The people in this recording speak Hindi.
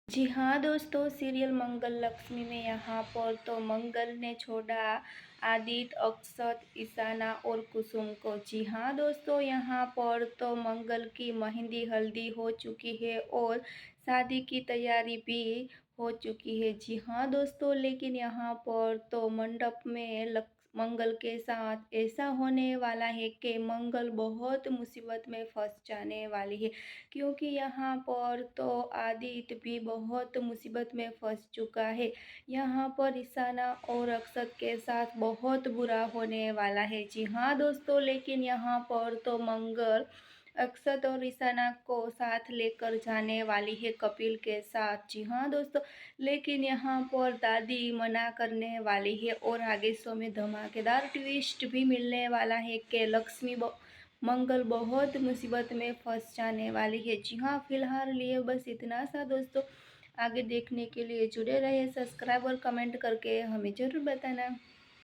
जी हाँ दोस्तों, सीरियल मंगल लक्ष्मी में यहाँ पर तो मंगल ने छोड़ा आदित्य, अक्षत, ईशाना और कुसुम को। जी हाँ दोस्तों, यहाँ पर तो मंगल की मेहंदी हल्दी हो चुकी है और शादी की तैयारी भी हो चुकी है। जी हाँ दोस्तों, लेकिन यहाँ पर तो मंडप में मंगल के साथ ऐसा होने वाला है कि मंगल बहुत मुसीबत में फंस जाने वाली है, क्योंकि यहाँ पर तो आदित्य भी बहुत मुसीबत में फंस चुका है। यहाँ पर ईशाना और अक्षत के साथ बहुत बुरा होने वाला है। जी हाँ दोस्तों, लेकिन यहाँ पर तो मंगल अक्षत और ईशाना को साथ लेकर जाने वाली है कपिल के साथ। जी हाँ दोस्तों, लेकिन यहाँ पर दादी मना करने वाली है और आगे शो में धमाकेदार ट्विस्ट भी मिलने वाला है कि मंगल बहुत मुसीबत में फंस जाने वाली है। जी हाँ, फिलहाल लिए बस इतना सा दोस्तों। आगे देखने के लिए जुड़े रहिए, सब्सक्राइब और कमेंट करके हमें ज़रूर बताना।